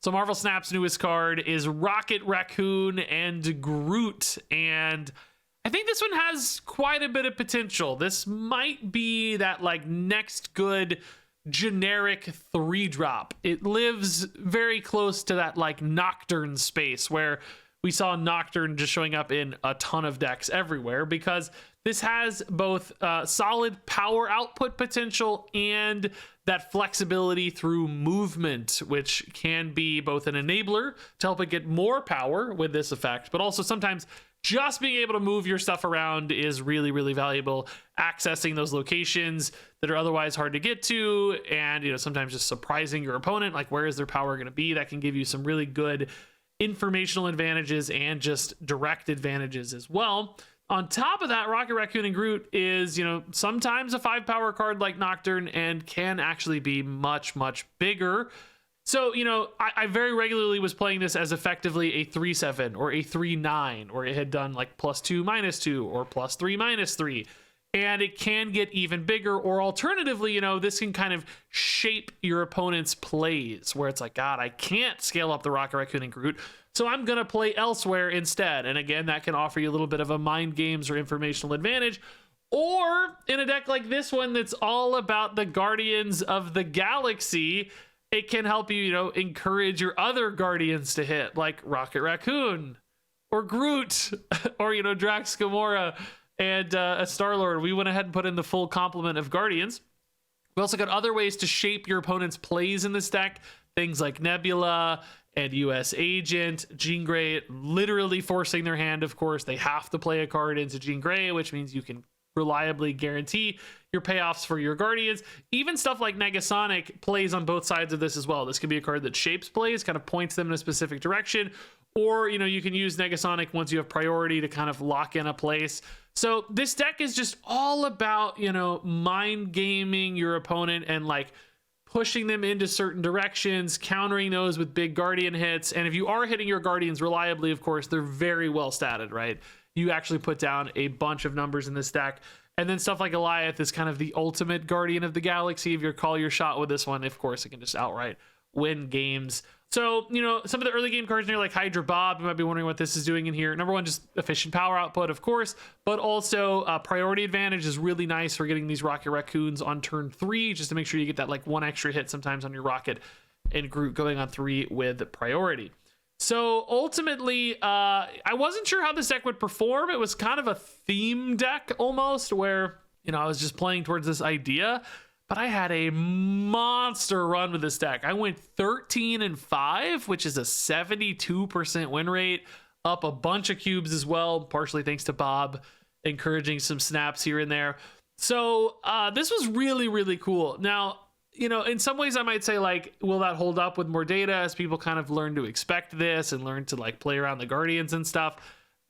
So Marvel Snap's newest card is Rocket Raccoon and Groot, and I think this one has quite a bit of potential. This might be that like next good generic 3-drop. It lives very close to that like Nocturne space where we saw Nocturne just showing up in a ton of decks everywhere, because this has both solid power output potential and that flexibility through movement, which can be both an enabler to help it get more power with this effect, but also sometimes just being able to move your stuff around is really, really valuable. Accessing those locations that are otherwise hard to get to, and sometimes just surprising your opponent, like where is their power going to be, that can give you some really good informational advantages and just direct advantages as well. On top of that, Rocket Raccoon and Groot is, sometimes a 5-power card like Nocturne and can actually be much, much bigger. So, I very regularly was playing this as effectively a 3/7 or a 3/9, or it had done like +2, -2, or +3, -3. And it can get even bigger, or alternatively, this can kind of shape your opponent's plays where it's like, God, I can't scale up the Rocket Raccoon and Groot, so I'm going to play elsewhere instead. And again, that can offer you a little bit of a mind games or informational advantage. Or in a deck like this one that's all about the Guardians of the Galaxy, it can help you, encourage your other Guardians to hit, like Rocket Raccoon or Groot or, Drax Gamora and a Star-Lord. We went ahead and put in the full complement of Guardians. We also got other ways to shape your opponent's plays in this deck. Things like Nebula and US Agent, Jean Grey literally forcing their hand, of course. They have to play a card into Jean Grey, which means you can reliably guarantee your payoffs for your Guardians. Even stuff like Negasonic plays on both sides of this as well. This can be a card that shapes plays, kind of points them in a specific direction, or you can use Negasonic once you have priority to kind of lock in a place. So this deck is just all about mind gaming your opponent and like pushing them into certain directions, countering those with big Guardian hits. And if you are hitting your Guardians reliably, of course, they're very well statted, right? You actually put down a bunch of numbers in this deck. And then stuff like Goliath is kind of the ultimate Guardian of the Galaxy. If you call your shot with this one, of course, it can just outright win games. So, some of the early game cards in here, like Hydra Bob, you might be wondering what this is doing in here. Number one, just efficient power output, of course, but also priority advantage is really nice for getting these Rocket Raccoons on turn 3, just to make sure you get that like one extra hit sometimes on your Rocket and Groot going on 3 with priority. So ultimately, I wasn't sure how this deck would perform. It was kind of a theme deck almost, where, I was just playing towards this idea, but I had a monster run with this deck. I went 13-5, which is a 72% win rate, up a bunch of cubes as well, partially thanks to Bob encouraging some snaps here and there. So this was really, really cool. Now, in some ways I might say, like, will that hold up with more data as people kind of learn to expect this and learn to like play around the Guardians and stuff?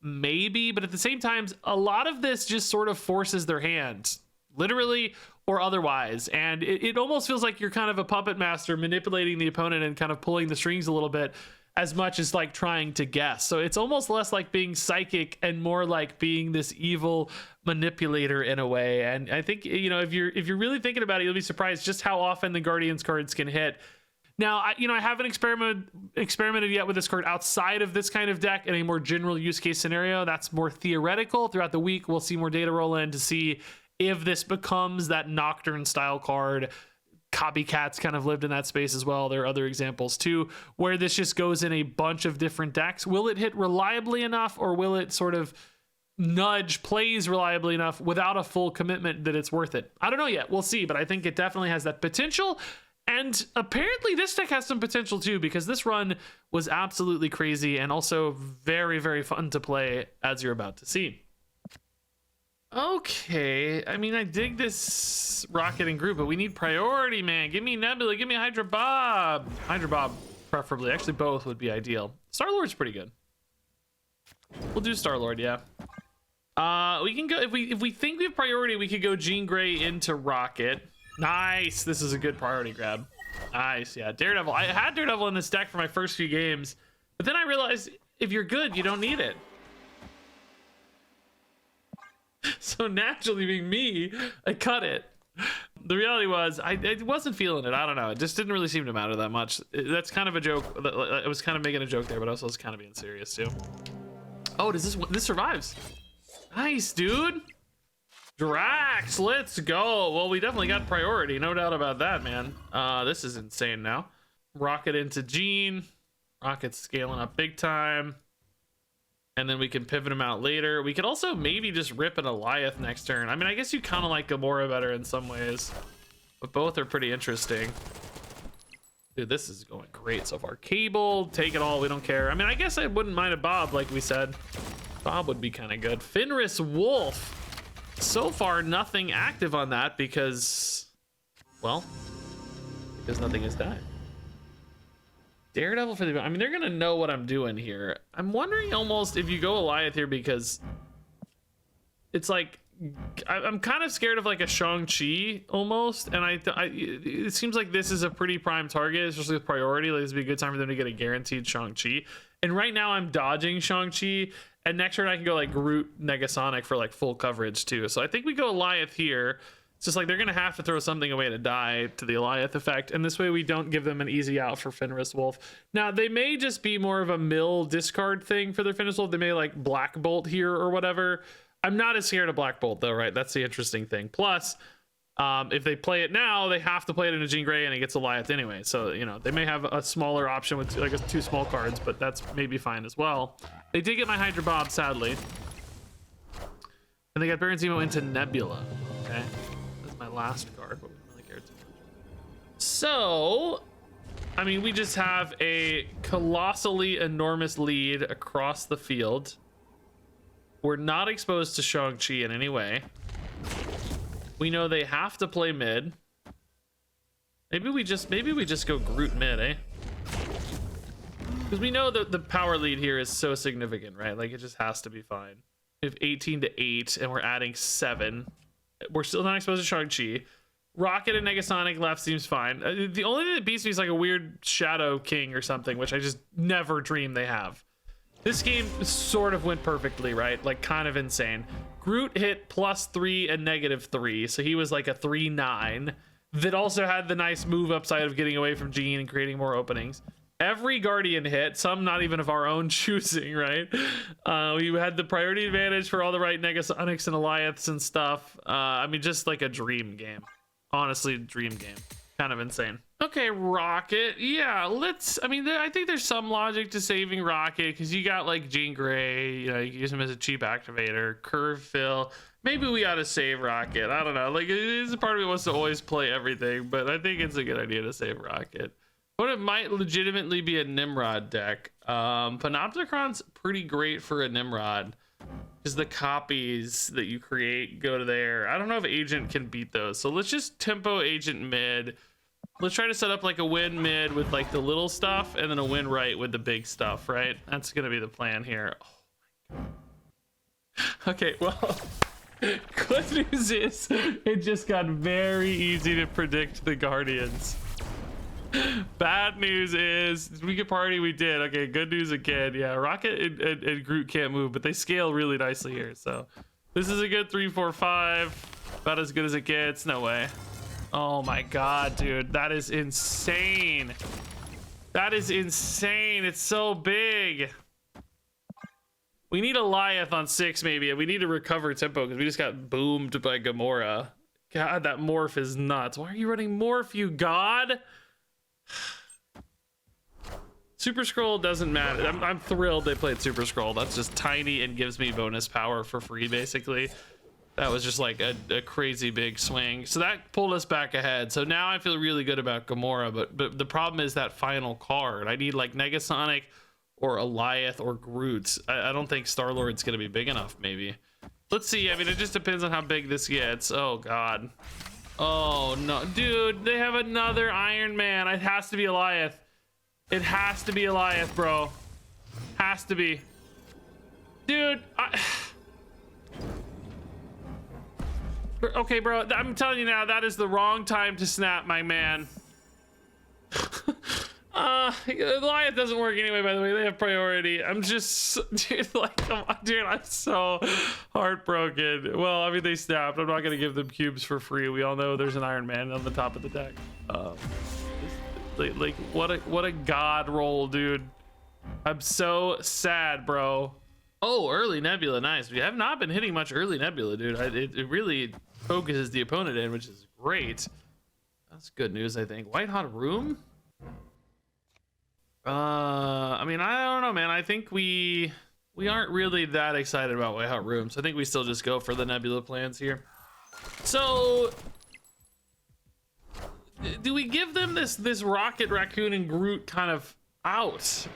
Maybe, but at the same time, a lot of this just sort of forces their hand, literally or otherwise. And it almost feels like you're kind of a puppet master manipulating the opponent and kind of pulling the strings a little bit, as much as like trying to guess. So it's almost less like being psychic and more like being this evil manipulator in a way. And I think, if you're really thinking about it, you'll be surprised just how often the Guardians cards can hit. Now, I haven't experimented yet with this card outside of this kind of deck in a more general use case scenario. That's more theoretical. Throughout the week, we'll see more data roll in to see if this becomes that Nocturne style card. Copycats kind of lived in that space as well. There are other examples too, where this just goes in a bunch of different decks. Will it hit reliably enough, or will it sort of nudge plays reliably enough without a full commitment that it's worth it? I don't know yet. We'll see, but I think it definitely has that potential. And apparently this deck has some potential too, because this run was absolutely crazy and also very, very fun to play, as you're about to see. Okay, I mean, I dig this Rocket and Groot, but we need priority, man. Give me Nebula, give me Hydra Bob. Hydra Bob, preferably. Actually, both would be ideal. Star-Lord's pretty good. We'll do Star-Lord, yeah. We can go, if we think we have priority, we could go Jean Grey into Rocket. Nice, this is a good priority grab. Nice, yeah, Daredevil. I had Daredevil in this deck for my first few games, but then I realized if you're good, you don't need it. So naturally, being me, I cut it. The reality was I wasn't feeling it. I don't know. It just didn't really seem to matter that much. That's kind of a joke. I was kind of making a joke there, but also was kind of being serious too. Oh, does this survives? Nice, dude. Drax, let's go. Well, we definitely got priority, no doubt about that, man. This is insane now. Rocket into Gene. Rocket's scaling up big time. And then we can pivot him out later. We could also maybe just rip an Goliath next turn. I mean, I guess you kind of like Gamora better in some ways, but both are pretty interesting. Dude, this is going great so far. Cable, take it all, we don't care. I mean, I guess I wouldn't mind a Bob, like we said. Bob would be kind of good. Fenris Wolf. So far, nothing active on that because, well, because nothing has died. Daredevil for the, I mean, they're gonna know what I'm doing here. I'm wondering almost if you go Goliath here because it's like I'm kind of scared of like a Shang-Chi almost, and it seems like this is a pretty prime target, especially with priority. Like this would be a good time for them to get a guaranteed Shang-Chi. And right now I'm dodging Shang-Chi, and next turn I can go like Groot Negasonic for like full coverage too. So I think we go Goliath here. It's just like they're gonna have to throw something away to die to the Goliath effect, and this way we don't give them an easy out for Fenris Wolf. Now they may just be more of a mill discard thing for their Fenris Wolf. They may like Black Bolt here or whatever. I'm not as scared of Black Bolt though, right? That's the interesting thing. Plus, if they play it now, they have to play it in a Jean Grey and it gets Goliath anyway. So you know they may have a smaller option with like two small cards, but that's maybe fine as well. They did get my Hydra Bob sadly, and they got Baron Zemo into Nebula. Okay. My last card, but we don't really care too much. So, I mean, we just have a colossally enormous lead across the field. We're not exposed to Shang-Chi in any way. We know they have to play mid. Maybe we just go Groot mid, eh? Because we know that the power lead here is so significant, right? Like it just has to be fine. We have 18 to 8 and we're adding 7. We're still not exposed to Shang-Chi. Rocket and Negasonic left seems fine. The only thing that beats me is like a weird Shadow King or something, which I just never dreamed they have. This game sort of went perfectly, right? Like kind of insane. Groot hit +3 and -3, so he was like a 3/9 that also had the nice move upside of getting away from Jean and creating more openings. Every Guardian hit, some not even of our own choosing, right? We had the priority advantage for all the right Negasonics and Goliaths and stuff. I mean, just like a dream game. Honestly, dream game. Kind of insane. Okay, Rocket. Yeah, I mean, I think there's some logic to saving Rocket because you got like Jean Grey, you know, you can use him as a cheap activator, curve fill. Maybe we ought to save Rocket. I don't know. Like, it is a part of me wants to always play everything, but I think it's a good idea to save Rocket. But it might legitimately be a Nimrod deck. Panopticron's pretty great for a Nimrod because the copies that you create go to there. I don't know if Agent can beat those. So let's just tempo Agent mid. Let's try to set up like a win mid with like the little stuff and then a win right with the big stuff, right? That's going to be the plan here. Oh my God. Okay, well, good news is it just got very easy to predict the Guardians. Bad news is we get party, we did. Okay, good news again. Yeah, Rocket and Groot can't move, but they scale really nicely here. So this is a good 3-4-5, about as good as it gets. No way. Oh my God, dude, that is insane. That is insane. It's so big. We need a Goliath on 6 maybe, and we need to recover tempo because we just got boomed by Gamora. God, that morph is nuts. Why are you running morph, you god? Super Scroll doesn't matter. I'm thrilled they played Super Scroll. That's just tiny and gives me bonus power for free, basically. That was just like a crazy big swing. So that pulled us back ahead. So now I feel really good about Gamora, but the problem is that final card. I need like Negasonic or Goliath or Groot. I don't think Star-Lord's gonna be big enough, maybe. Let's see. I mean, it just depends on how big this gets. Oh God. Oh no, dude, they have another Iron Man. It has to be Goliath. It has to be Goliath, bro. Has to be. Dude, okay, bro, I'm telling you now, that is the wrong time to snap, my man. Goliath doesn't work anyway, by the way. They have priority. I'm just, dude, like, come on, dude, I'm so heartbroken. Well, I mean, they snapped. I'm not gonna give them cubes for free. We all know there's an Iron Man on the top of the deck. Like what a god roll, dude. I'm so sad, bro. Oh, early Nebula, nice. We have not been hitting much early Nebula, dude. It really focuses the opponent in, which is great. That's good news, I think. White Hot Room? I mean, I don't know, man. I think we aren't really that excited about White Hot Room, so I think we still just go for the Nebula plans here. So, do we give them this Rocket Raccoon and Groot kind of out?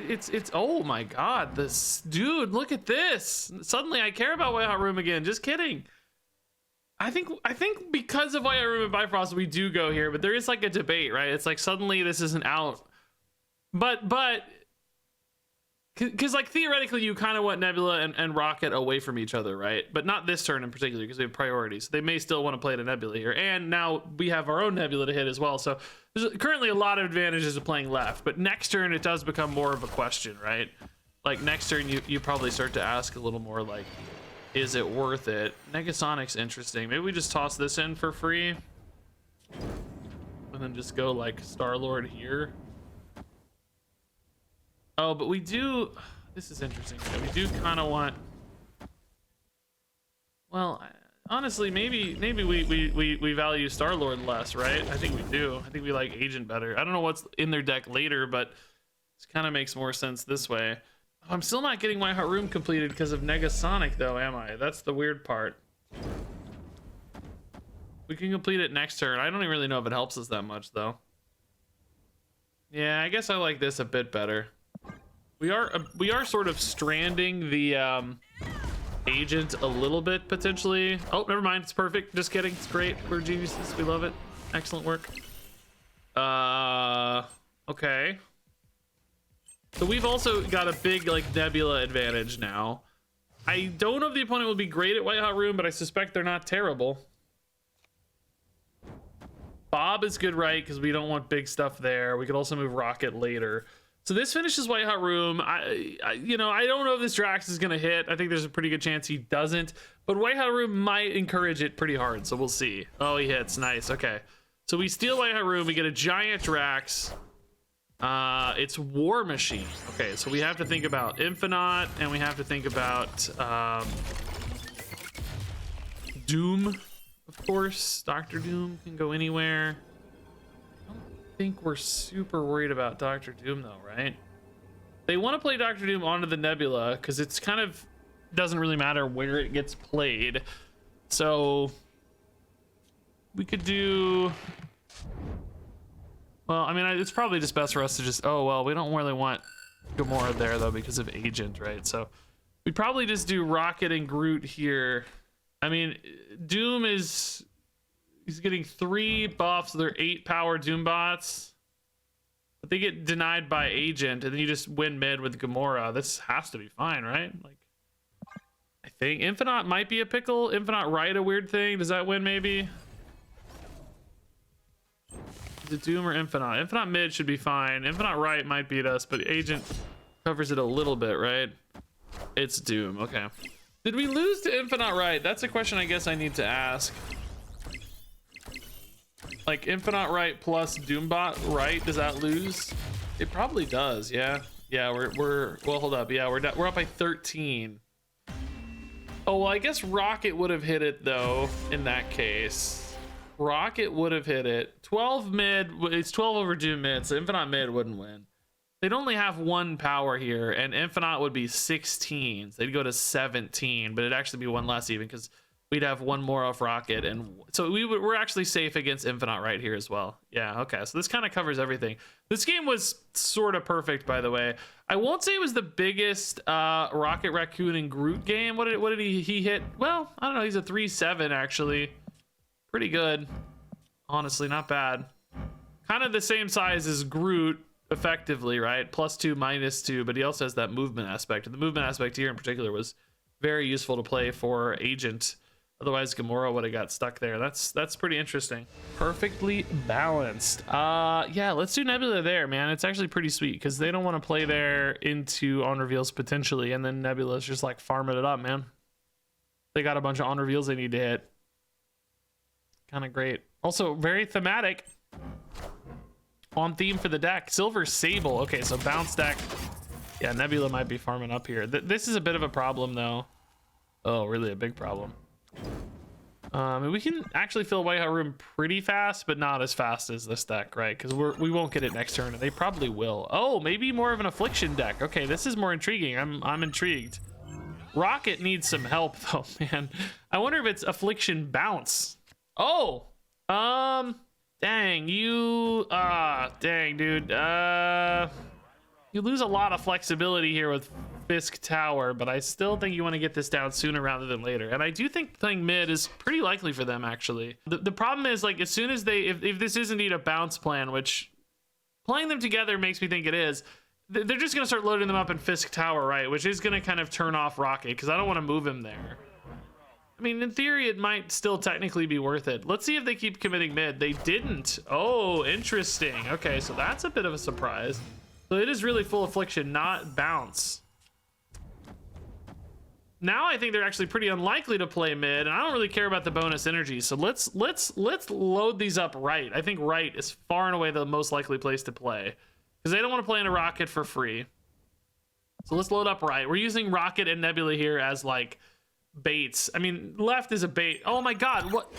It's oh my god, this dude, look at this. Suddenly I care about White Hot Room again. Just kidding. I think because of White Hot Room and Bifrost we do go here, but there is like a debate, right? It's like suddenly this isn't out. But because like theoretically you kind of want Nebula and Rocket away from each other, right? But not this turn in particular because we have priorities. They may still want to play the Nebula here, and now we have our own Nebula to hit as well. So there's currently a lot of advantages of playing left, but next turn it does become more of a question, right? Like next turn you probably start to ask a little more like, is it worth it? Negasonic's interesting. Maybe we just toss this in for free and then just go like Star-Lord here. Oh, but we do, this is interesting. We do kind of want, well, honestly, maybe we value Star-Lord less, right? I think we do. I think we like Agent better. I don't know what's in their deck later, but this kind of makes more sense this way. I'm still not getting my Hot Room completed because of Negasonic though, am I? That's the weird part. We can complete it next turn. I don't even really know if it helps us that much though. Yeah, I guess I like this a bit better. We are sort of stranding the agent a little bit potentially. Oh, never mind. It's perfect. Just kidding. It's great. We're geniuses. We love it. Excellent work. Okay. So we've also got a big like Nebula advantage now. I don't know if the opponent will be great at White Hot Room, but I suspect they're not terrible. Bob is good, right? Because we don't want big stuff there. We could also move Rocket later. So this finishes White Hot Room. I don't know if this Drax is gonna hit. I think there's a pretty good chance he doesn't, but White Hot Room might encourage it pretty hard, so we'll see. Oh, he hits, nice, okay. So we steal White Hot Room, we get a giant Drax. It's War Machine. Okay, so we have to think about Infinite, and we have to think about Doom, of course. Dr. Doom can go anywhere. I think we're super worried about Dr. Doom though, right? They want to play Dr. Doom onto the Nebula because it's kind of doesn't really matter where it gets played. So we could do, well, I mean, it's probably just best for us to just, oh, well, we don't really want Gamora there though because of Agent, right? So we'd probably just do Rocket and Groot here. I mean, Doom is, he's getting 3 buffs. So they're 8 power Doom bots, but they get denied by Agent, and then you just win mid with Gamora. This has to be fine, right? Like, I think Infinite might be a pickle. Infinite right, a weird thing. Does that win maybe? Is it Doom or Infinite? Infinite mid should be fine. Infinite right might beat us, but Agent covers it a little bit, right? It's Doom. Okay. Did we lose to Infinite right? That's a question I guess I need to ask. Like Infinite right plus Doombot right, does that lose? It probably does. Yeah, we're well, hold up. Yeah, we're up by 13. Oh, well, I guess Rocket would have hit it though in that case. Rocket would have hit it. 12 mid, it's 12 over Doom mid, so Infinite mid wouldn't win. They'd only have 1 power here, and Infinite would be 16, so they'd go to 17, but it'd actually be 1 less even because we'd have 1 more off Rocket, and so we're actually safe against Infinite right here as well. Yeah, okay, so this kind of covers everything. This game was sort of perfect, by the way. I won't say it was the biggest Rocket Raccoon and Groot game. What did he hit? Well, I don't know, he's a 3-7 actually. Pretty good, honestly, not bad. Kind of the same size as Groot, effectively, right? +2, -2, but he also has that movement aspect, and the movement aspect here in particular was very useful to play for Agent. Otherwise, Gamora would have got stuck there. That's pretty interesting. Perfectly balanced. Yeah, let's do Nebula there, man. It's actually pretty sweet because they don't want to play there into on reveals potentially, and then Nebula's just like farming it up, man. They got a bunch of on reveals they need to hit. Kind of great. Also, very thematic. On theme for the deck. Silver Sable. Okay, so bounce deck. Yeah, Nebula might be farming up here. This is a bit of a problem, though. Oh, really a big problem. We can actually fill White Hat Room pretty fast, but not as fast as this deck, right? Because we won't get it next turn, and they probably will. Oh, maybe more of an Affliction deck. Okay, this is more intriguing. I'm intrigued. Rocket needs some help, though, man. I wonder if it's Affliction Bounce. Oh, dang, dang, dude. You lose a lot of flexibility here with Fisk Tower, but I still think you want to get this down sooner rather than later. And I do think playing mid is pretty likely for them, actually. The problem is, like, as soon as if this is indeed a bounce plan, which playing them together makes me think it is, they're just going to start loading them up in Fisk Tower, right? Which is going to kind of turn off Rocket, because I don't want to move him there. I mean, in theory, it might still technically be worth it. Let's see if they keep committing mid. They didn't. Oh, interesting. Okay, so that's a bit of a surprise. So it is really full Affliction, not bounce. Now I think they're actually pretty unlikely to play mid, and I don't really care about the bonus energy. So let's load these up right. I think right is far and away the most likely place to play, because they don't want to play into Rocket for free. So let's load up right. We're using Rocket and Nebula here as like baits. I mean, left is a bait. Oh my god, what?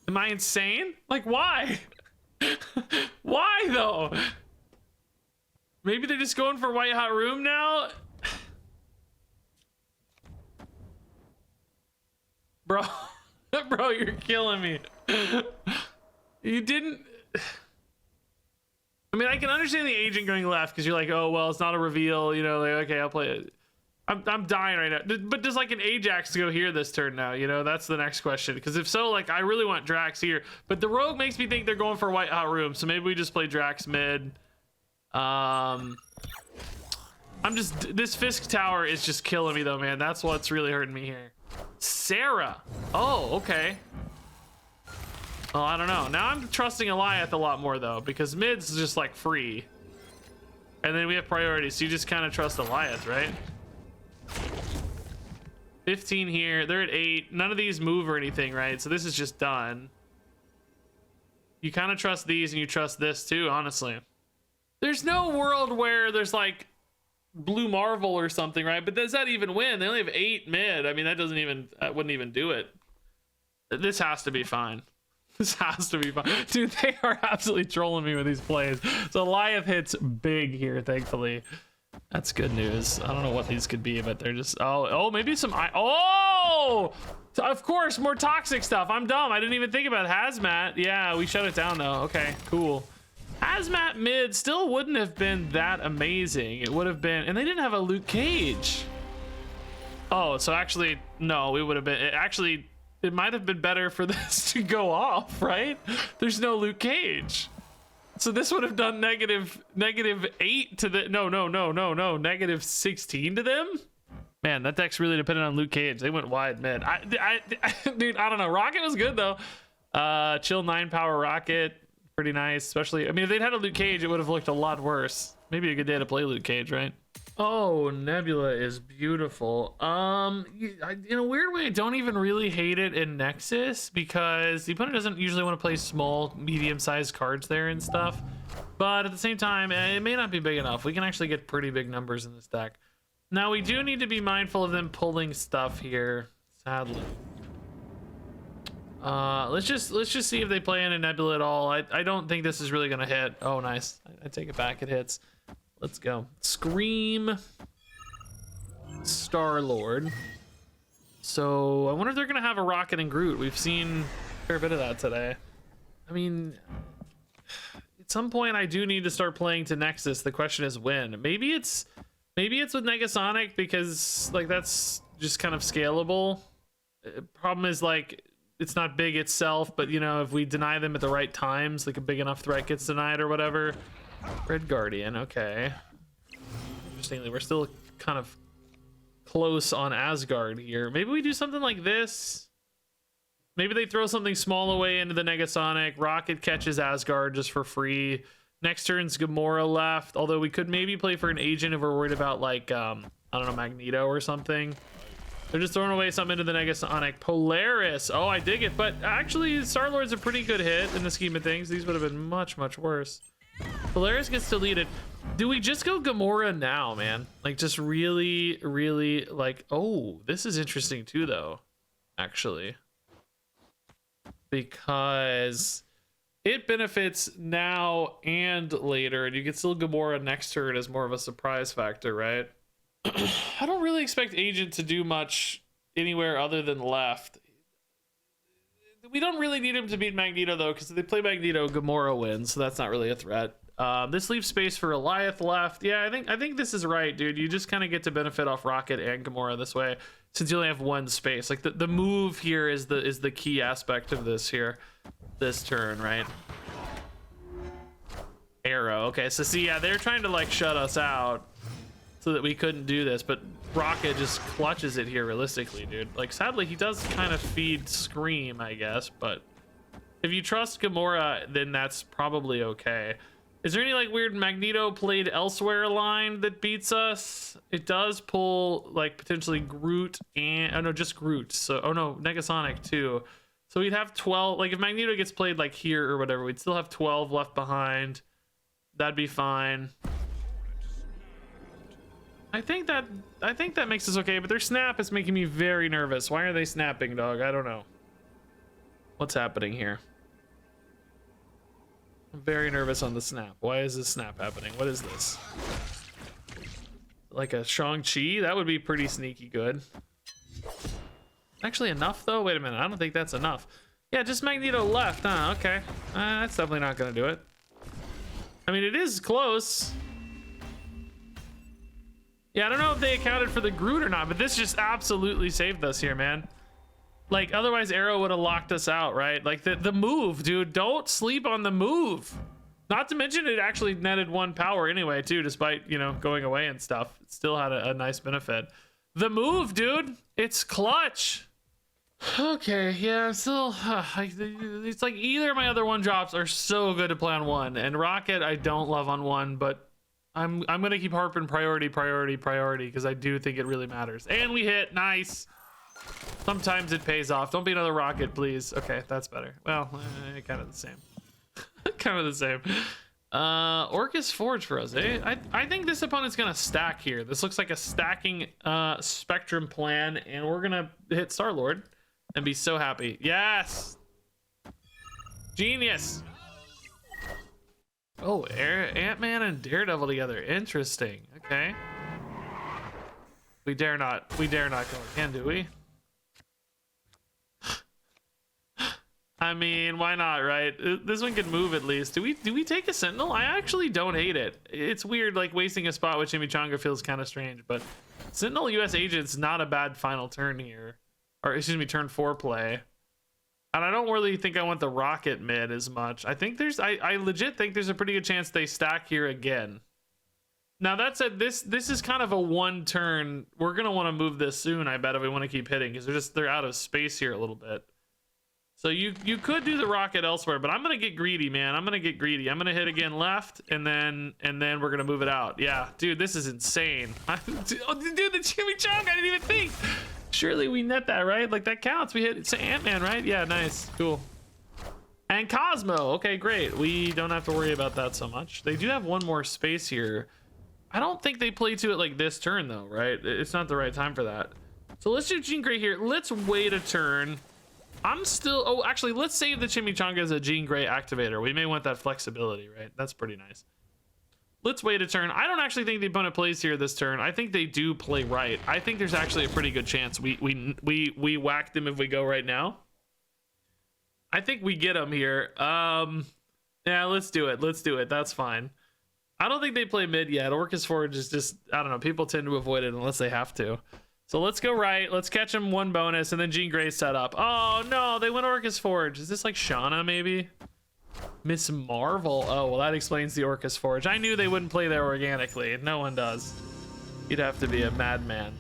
Am I insane? Like, why? Why though? Maybe they're just going for White Hot Room now? Bro, bro, you're killing me. You didn't. I mean, I can understand the agent going left because you're like, oh, well, it's not a reveal, you know, like, okay, I'll play it. I'm dying right now. But does like an Ajax go here this turn now? You know, that's the next question. Because if so, like, I really want Drax here. But the Rogue makes me think they're going for White Hot Room. So maybe we just play Drax mid. This Fisk Tower is just killing me though, man. That's what's really hurting me here. Sarah. Oh, okay. Oh, I don't know. Now I'm trusting Eliath a lot more though, because mid's just like free. And then we have priorities, so you just kind of trust Eliath, right? 15 here. They're at 8. None of these move or anything, right? So this is just done. You kind of trust these and you trust this too, honestly. There's no world where there's like Blue Marvel or something, right? But does that even win? They only have 8 mid. I mean, that wouldn't even do it. This has to be fine. This has to be fine. Dude, they are absolutely trolling me with these plays. So Eliath hits big here, thankfully. That's good news. I don't know what these could be, but they're just, oh, maybe some, oh, of course, more toxic stuff. I'm dumb. I didn't even think about Hazmat. Yeah, we shut it down though. Okay, cool. Hazmat mid still wouldn't have been that amazing. It would have been, and they didn't have a Luke Cage. Oh, so actually, no, it would have been, it might have been better for this to go off, right? There's no Luke Cage. So this would have done negative 8 to the, no, negative 16 to them. Man, that deck's really dependent on Luke Cage. They went wide mid. Dude, I don't know. Rocket was good though. Chill 9 power Rocket, pretty nice. Especially, I mean, if they'd had a Luke Cage, it would have looked a lot worse. Maybe a good day to play Luke Cage, right? Oh, Nebula is beautiful. In a weird way, I don't even really hate it in Nexus because the opponent doesn't usually want to play small, medium-sized cards there and stuff. But at the same time, it may not be big enough. We can actually get pretty big numbers in this deck. Now, we do need to be mindful of them pulling stuff here, sadly. Let's just see if they play in a Nebula at all. I don't think this is really gonna hit. Oh, nice. I take it back. It hits. Let's go. Scream. Star-Lord. So I wonder if they're gonna have a Rocket and Groot. We've seen a fair bit of that today. I mean, at some point I do need to start playing to Nexus. The question is when. Maybe it's with Negasonic because like that's just kind of scalable. Problem is like it's not big itself, but you know, if we deny them at the right times, like a big enough threat gets denied or whatever. Red Guardian, okay. Interestingly, we're still kind of close on Asgard here. Maybe we do something like this. Maybe they throw something small away into the Negasonic. Rocket catches Asgard just for free. Next turn's Gamora left. Although we could maybe play for an agent if we're worried about, like, I don't know, Magneto or something. They're just throwing away something into the Negasonic. Polaris. Oh, I dig it. But actually, Star-Lord's a pretty good hit in the scheme of things. These would have been much, much worse. Polaris gets deleted. Do we just go Gamora now, man? Like, just really, really, like... Oh, this is interesting, too, though. Actually. Because it benefits now and later, and you can still Gamora next turn as more of a surprise factor, right? I don't really expect Agent to do much anywhere other than left. We don't really need him to beat Magneto, though, because if they play Magneto, Gamora wins, so that's not really a threat. This leaves space for Goliath left. Yeah, I think this is right, dude. You just kind of get to benefit off Rocket and Gamora this way, since you only have one space. Like the move here is the key aspect of this turn, right? Arrow. Okay, so see, yeah, they're trying to like shut us out so that we couldn't do this, but Rocket just clutches it here realistically, dude. Like, sadly, he does kind of feed Scream, I guess, but if you trust Gamora, then that's probably okay. Is there any like weird Magneto played elsewhere line that beats us? It does pull like potentially Groot and oh no, just Groot. So oh no, Negasonic too. So we'd have 12. Like if Magneto gets played like here or whatever, we'd still have 12 left behind. That'd be fine. I think that makes us okay, but their snap is making me very nervous. Why are they snapping, dog? I don't know. What's happening here? I'm very nervous on the snap. Why is this snap happening? What is this? Like a Shang-Chi? That would be pretty sneaky good. Actually enough though? Wait a minute. I don't think that's enough. Yeah, just Magneto left, huh? Okay. That's definitely not gonna do it. I mean, it is close. Yeah, I don't know if they accounted for the Groot or not, but this just absolutely saved us here, man. Like, otherwise Arrow would have locked us out, right? Like, the move, dude. Don't sleep on the move. Not to mention it actually netted 1 power anyway, too, despite, you know, going away and stuff. It still had a nice benefit. The move, dude. It's clutch. Okay, yeah, I'm still... it's like either of my other 1-drops are so good to play on 1. And Rocket, I don't love on 1, but I'm going to keep harping priority, because I do think it really matters. And we hit. Nice. Sometimes it pays off. Don't be another Rocket, please. Okay, that's better. Well, kind of the same. Kind of the same. Orcus Forge for us, eh? I think this opponent's gonna stack here. This looks like a stacking Spectrum plan, and we're gonna hit Star-Lord and be so happy. Yes! Genius! Oh, Ant-Man and Daredevil together. Interesting. Okay. We dare not go again, do we? I mean, why not, right? This one can move at least. Do we take a Sentinel? I actually don't hate it. It's weird, like wasting a spot with Chimichanga feels kind of strange, but Sentinel US Agent's not a bad final turn here. Or excuse me, turn 4 play. And I don't really think I want the Rocket mid as much. I think I legit think there's a pretty good chance they stack here again. Now that said, this is kind of a 1 turn. We're gonna want to move this soon, I bet, if we want to keep hitting, because they're out of space here a little bit. So you could do the Rocket elsewhere, but I'm gonna get greedy, man. I'm gonna get greedy. I'm gonna hit again left, and then we're gonna move it out. Yeah, dude, this is insane. Dude, the Chimichanga, I didn't even think. Surely we net that, right? Like that counts. We hit it's Ant-Man, right? Yeah, nice, cool. And Cosmo. Okay, great. We don't have to worry about that so much. They do have 1 more space here. I don't think they play to it like this turn though, right? It's not the right time for that. So let's do Jean Grey here. Let's wait a turn. I'm still... Oh, actually, let's save the Chimichanga as a Jean Grey activator. We may want that flexibility, right? That's pretty nice. Let's wait a turn. I don't actually think the opponent plays here this turn. I think they do play right. I think there's actually a pretty good chance we whack them if we go right now. I think we get them here. Yeah, let's do it. Let's do it. That's fine. I don't think they play mid yet. Orcus Forge is just... I don't know. People tend to avoid it unless they have to. So let's go right. Let's catch him 1 bonus, and then Jean Grey set up. Oh, no. They went Orcus Forge. Is this like Shauna, maybe? Miss Marvel. Oh, well, that explains the Orcus Forge. I knew they wouldn't play there organically. No one does. You'd have to be a madman.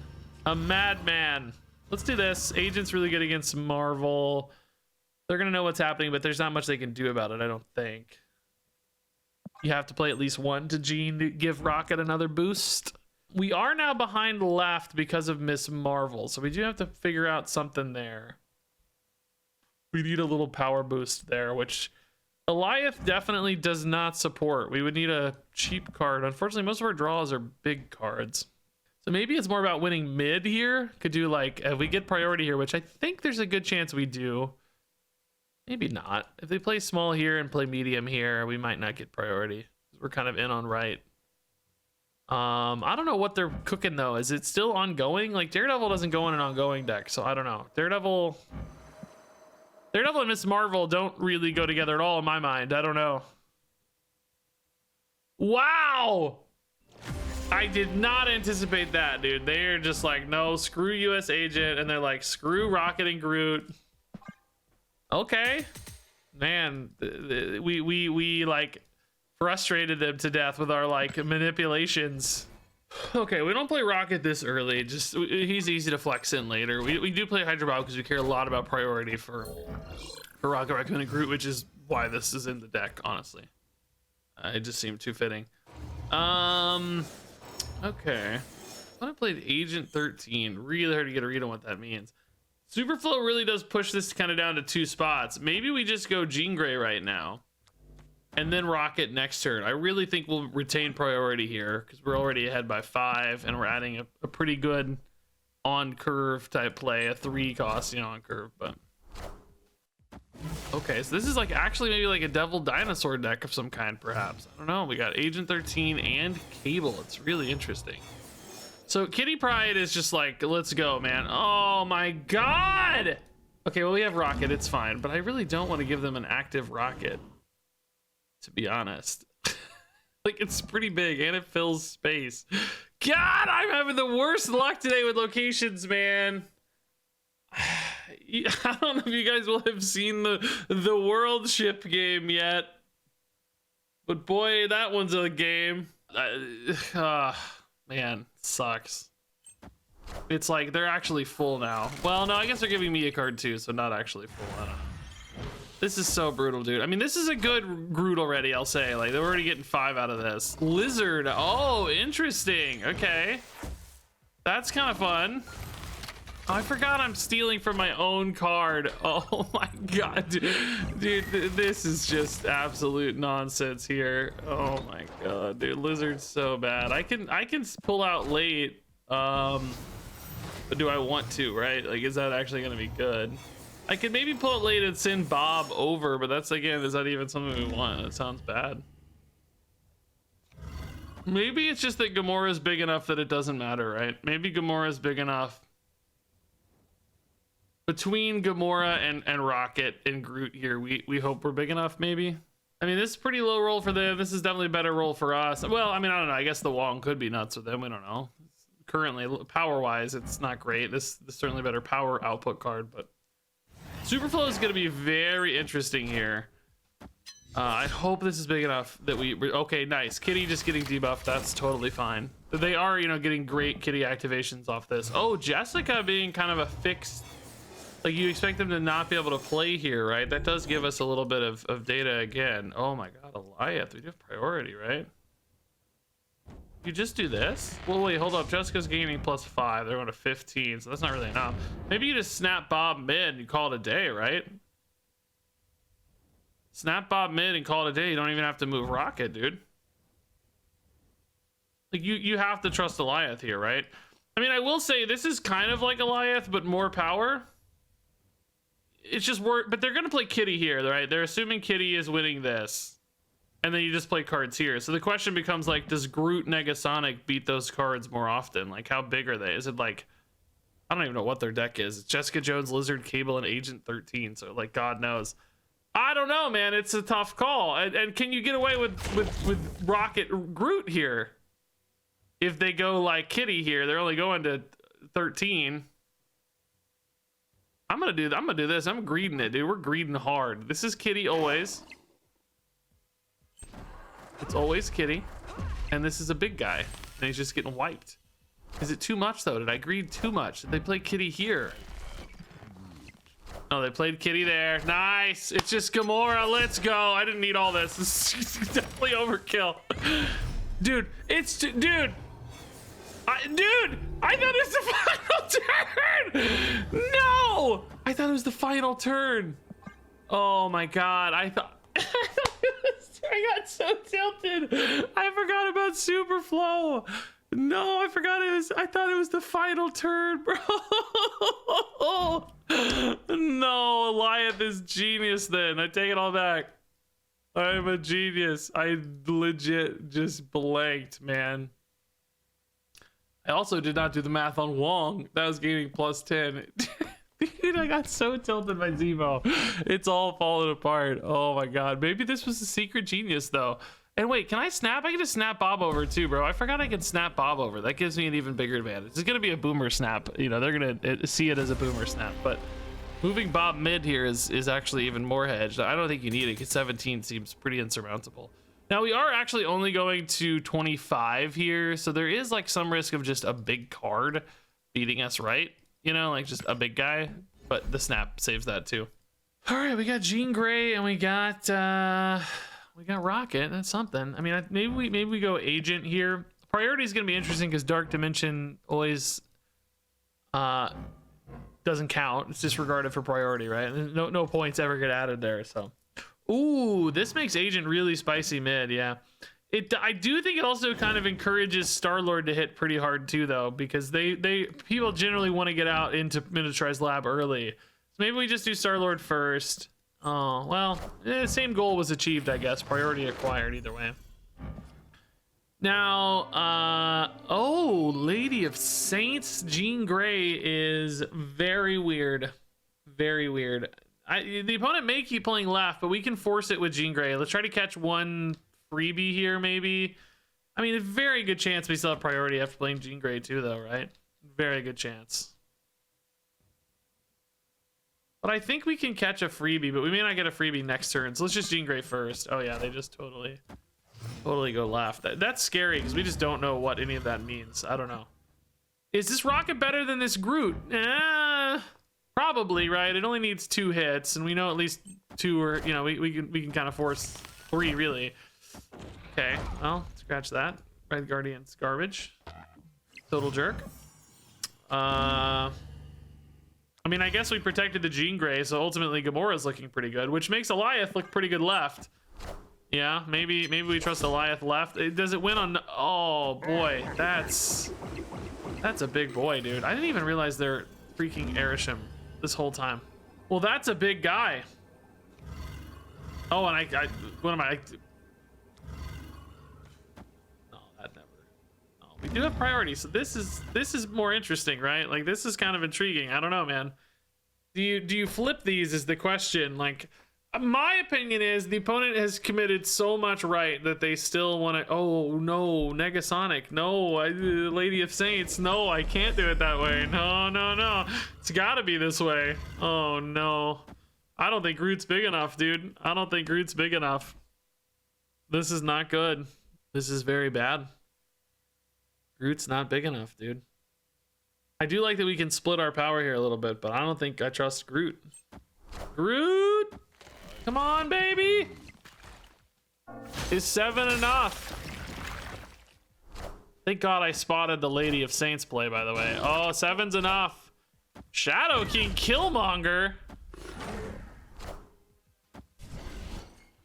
A madman. Let's do this. Agent's really good against Marvel. They're going to know what's happening, but there's not much they can do about it, I don't think. You have to play at least one to Jean to give Rocket another boost. We are now behind left because of Miss Marvel, so we do have to figure out something there. We need a little power boost there, which Goliath definitely does not support. We would need a cheap card. Unfortunately, most of our draws are big cards. So maybe it's more about winning mid here. Could do like, if we get priority here, which I think there's a good chance we do. Maybe not. If they play small here and play medium here, we might not get priority. We're kind of in on right. I don't know what they're cooking though. Is it still ongoing? Like Daredevil doesn't go in an ongoing deck, so I don't know. Daredevil and Miss Marvel don't really go together at all in my mind. I don't know. Wow! I did not anticipate that, dude. They're just like, no, screw US Agent, and they're like, screw Rocket and Groot. Okay, man, we like frustrated them to death with our like manipulations. Okay, we don't play Rocket this early. Just he's easy to flex in later. We do play Hydra Bob because we care a lot about priority for Rocket Raccoon and Groot, which is why this is in the deck. Honestly, it just seemed too fitting. Okay, when I played Agent 13, really hard to get a read on what that means. Superflow really does push this kind of down to 2 spots. Maybe we just go Jean Grey right now and then Rocket next turn. I really think we'll retain priority here because we're already ahead by 5 and we're adding a pretty good on curve type play, a 3 cost, you know, on curve. But okay, so this is like actually maybe like a Devil Dinosaur deck of some kind, perhaps. I don't know. We got Agent 13 and Cable. It's really interesting. So Kitty Pryde is just like, let's go, man. Oh my God. Okay, well, we have Rocket, it's fine, but I really don't want to give them an active Rocket, to be honest. Like, it's pretty big and it fills space. God, I'm having the worst luck today with locations, man. I don't know if you guys will have seen the World Ship game yet, but boy, that one's a game. Man, sucks. It's like they're actually full now. Well, no, I guess they're giving me a card too, so not actually full. I don't know. This is so brutal, dude. I mean, this is a good Groot already, I'll say. Like, they're already getting 5 out of this. Lizard. Oh, interesting. Okay. That's kind of fun. Oh, I forgot I'm stealing from my own card. Oh my God, dude, this is just absolute nonsense here. Oh my God, dude, Lizard's so bad. I can pull out late, but do I want to, right? Like, is that actually gonna be good? I could maybe pull it late and send Bob over, but that's, again, is that even something we want? That sounds bad. Maybe it's just that Gamora's big enough that it doesn't matter, right? Maybe Gamora's big enough. Between Gamora and Rocket and Groot here, we hope we're big enough, maybe. I mean, this is pretty low roll for them. This is definitely a better roll for us. Well, I mean, I don't know. I guess the Wong could be nuts with them. We don't know. Currently, power-wise, it's not great. This is certainly a better power output card, but Superflow is going to be very interesting here. I hope this is big enough that okay, nice. Kitty just getting debuffed. That's totally fine. They are, you know, getting great Kitty activations off this. Oh, Jessica being kind of a fixed. Like, you expect them to not be able to play here, right? That does give us a little bit of data again. Oh my God, Goliath, we do have priority, right? You just do this? Well, wait, hold up. Jessica's gaining +5. They're going to 15, so that's not really enough. Maybe you just snap Bob mid and you call it a day, right? Snap Bob mid and call it a day. You don't even have to move Rocket, dude. Like, you have to trust Goliath here, right? I mean, I will say this is kind of like Goliath, but more power. It's just work, but they're gonna play Kitty here, right? They're assuming Kitty is winning this, and then you just play cards here. So the question becomes, like, does Groot Negasonic beat those cards more often? Like, how big are they? Is it like, I don't even know what their deck is. It's Jessica Jones, Lizard, Cable, and Agent 13. So, like, God knows. I don't know, man. It's a tough call. And can you get away with Rocket Groot here? If they go like Kitty here, they're only going to 13. I'm gonna do this. I'm greeding it, dude. We're greeding hard. This is Kitty always. It's always Kitty. And this is a big guy. And he's just getting wiped. Is it too much, though? Did I greed too much? Did they play Kitty here? Oh, they played Kitty there. Nice. It's just Gamora. Let's go. I didn't need all this. This is definitely overkill. Dude, dude. I thought it was the final turn. No, I thought it was the final turn. Oh my God. I got so tilted. I forgot about Super Flow. No, I thought it was the final turn, bro. No, Eliath is genius then. I take it all back. I'm a genius. I legit just blanked, man. I also did not do the math on Wong. That was gaining +10. Dude, I got so tilted by Zemo. It's all falling apart. Oh my God. Maybe this was a secret genius though. And wait, can I snap? I can just snap Bob over too, bro. I forgot I can snap Bob over. That gives me an even bigger advantage. It's gonna be a boomer snap. You know, they're gonna see it as a boomer snap, but moving Bob mid here is actually even more hedged. I don't think you need it because 17 seems pretty insurmountable. Now we are actually only going to 25 here, so there is like some risk of just a big card beating us, right? You know, like just a big guy, but the snap saves that too. All right, we got Jean Grey and we got Rocket. That's something. I mean, maybe we go Agent here. Priority is gonna be interesting because Dark Dimension always doesn't count. It's disregarded for priority, right? No points ever get added there. So, ooh, this makes Agent really spicy mid. Yeah, I do think it also kind of encourages Star-Lord to hit pretty hard too, though, because people generally want to get out into Minotaur's lab early. So maybe we just do Star-Lord first. Oh well, same goal was achieved, I guess. Priority acquired either way. Now, oh, Lady of Saints, Jean Grey is very weird. Very weird. The opponent may keep playing left, but we can force it with Jean Grey. Let's try to catch one freebie here, maybe. I mean, a very good chance we still have priority after playing Jean Grey too, though, right? Very good chance. But I think we can catch a freebie, but we may not get a freebie next turn. So let's just Jean Grey first. Oh yeah, they just totally go left. That's scary because we just don't know what any of that means. I don't know. Is this Rocket better than this Groot? Probably, right? It only needs 2 hits, and we know at least 2 or, you know, we can kind of force 3 really. Okay, well, scratch that. Red Guardian's garbage. Total jerk. I mean, I guess we protected the Jean Grey, so ultimately Gamora's looking pretty good, which makes Eliath look pretty good left. Yeah, maybe we trust Eliath left. Does it win on? Oh boy, that's a big boy, dude. I didn't even realize they're freaking Erisham this whole time. Well, that's a big guy. Oh, and what am I? No, that never. No, we do have priority, so this is more interesting, right? Like this is kind of intriguing. I don't know, man. Do you flip these? Is the question. Like, my opinion is the opponent has committed so much right that they still want to. Oh no, Negasonic. No, Lady of Saints. No, I can't do it that way. No. It's got to be this way. Oh no. I don't think Groot's big enough, dude. I don't think Groot's big enough. This is not good. This is very bad. Groot's not big enough, dude. I do like that we can split our power here a little bit, but I don't think I trust Groot. Groot! Come on, baby! Is 7 enough? Thank God I spotted the Lady of Saints play, by the way. Oh, 7's enough. Shadow King Killmonger?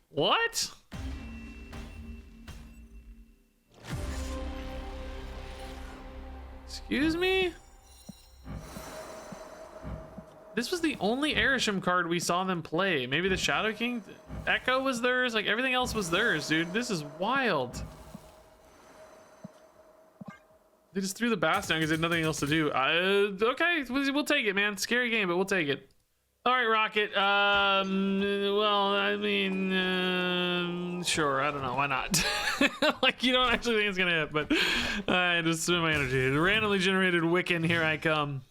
What? Excuse me? This was the only Erisham card we saw them play. Maybe the Shadow King Echo was theirs. Like everything else was theirs, dude. This is wild. They just threw the Bass down because they had nothing else to do. Okay, we'll take it, man. Scary game, but we'll take it. All right, Rocket. Well, I mean, sure. I don't know. Why not? Like, you don't actually think it's gonna hit, but I just spend my energy. Randomly generated Wiccan. Here I come.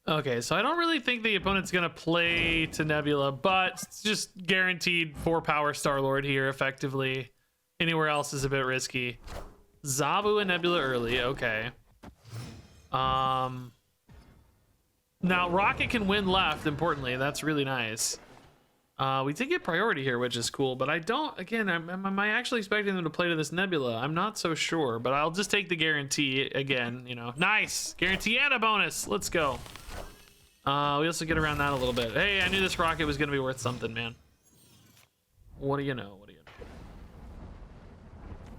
Okay, so I don't really think the opponent's gonna play to Nebula, but it's just guaranteed 4 power Star-Lord here effectively. Anywhere else is a bit risky. Zabu and Nebula early, okay. Now Rocket can win left, importantly, that's really nice. We did get priority here, which is cool, but I don't, again, am I actually expecting them to play to this Nebula? I'm not so sure, but I'll just take the guarantee again, you know. Nice! Guarantee and a bonus! Let's go. We also get around that a little bit. Hey, I knew this rocket was gonna be worth something, man. What do you know? What do you know?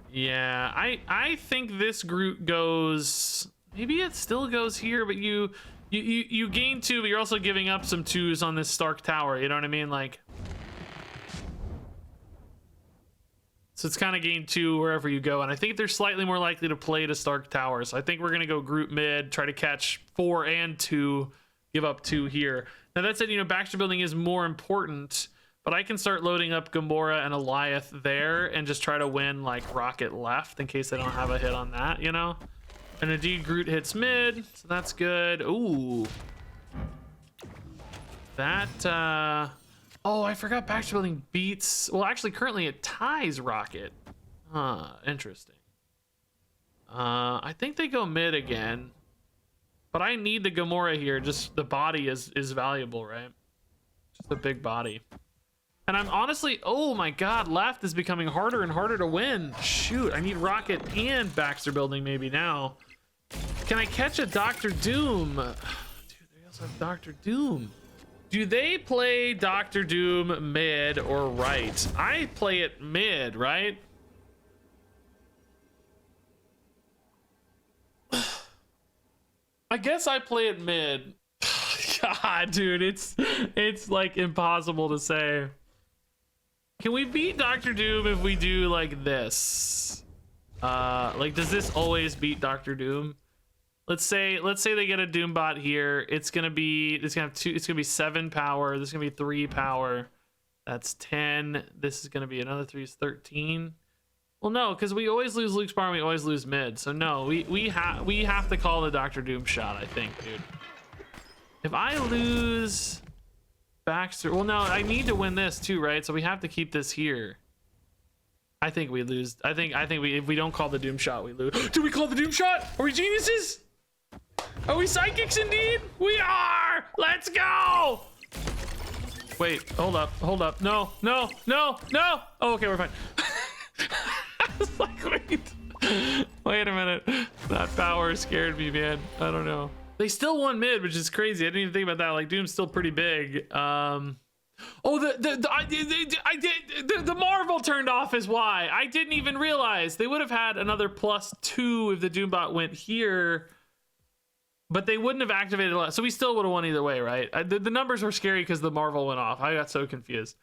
Yeah, I think this Groot goes... Maybe it still goes here, but you gain 2, but you're also giving up some 2s on this Stark Tower, you know what I mean? Like... So it's kind of gain 2 wherever you go, and I think they're slightly more likely to play to Stark Tower, so I think we're gonna go Groot mid, try to catch 4 and 2, give up 2 here. Now that said, you know, Baxter building is more important, but I can start loading up Gamora and Alioth there and just try to win like Rocket left in case I don't have a hit on that, you know? And indeed Groot hits mid, so that's good. Ooh. That, oh, I forgot Baxter building beats, well actually currently it ties Rocket. Huh, interesting. I think they go mid again. But I need the Gamora here. Just the body is valuable, right? Just a big body. And I'm honestly, oh my god, left is becoming harder and harder to win. Shoot, I need Rocket and Baxter building maybe now. Can I catch a Doctor Doom? Dude, they also have Doctor Doom. Do they play Doctor Doom mid or right? I play it mid, right? I guess I play it mid. God, dude, it's like impossible to say. Can we beat Doctor Doom if we do like this? Like, does this always beat Doctor Doom? Let's say they get a Doombot here. It's gonna have 2. It's gonna be 7 power. This is gonna be 3 power. That's 10. This is gonna be another 3 is 13. Well, no, because we always lose Luke's bar and we always lose mid. So no, we have to call the Doctor Doom shot, I think, dude. If I lose Baxter, well, no, I need to win this too, right? So we have to keep this here. I think we lose. I think if we don't call the Doom shot, we lose. Do we call the Doom shot? Are we geniuses? Are we psychics indeed? We are. Let's go. Wait, hold up. No. Oh, okay, we're fine. I was like, wait a minute. That power scared me, man. I don't know. They still won mid, which is crazy. I didn't even think about that. Like, Doom's still pretty big. Oh, the Marvel turned off is why. I didn't even realize. They would have had another +2 if the Doombot went here, but they wouldn't have activated a lot. So we still would have won either way, right? The numbers were scary because the Marvel went off. I got so confused.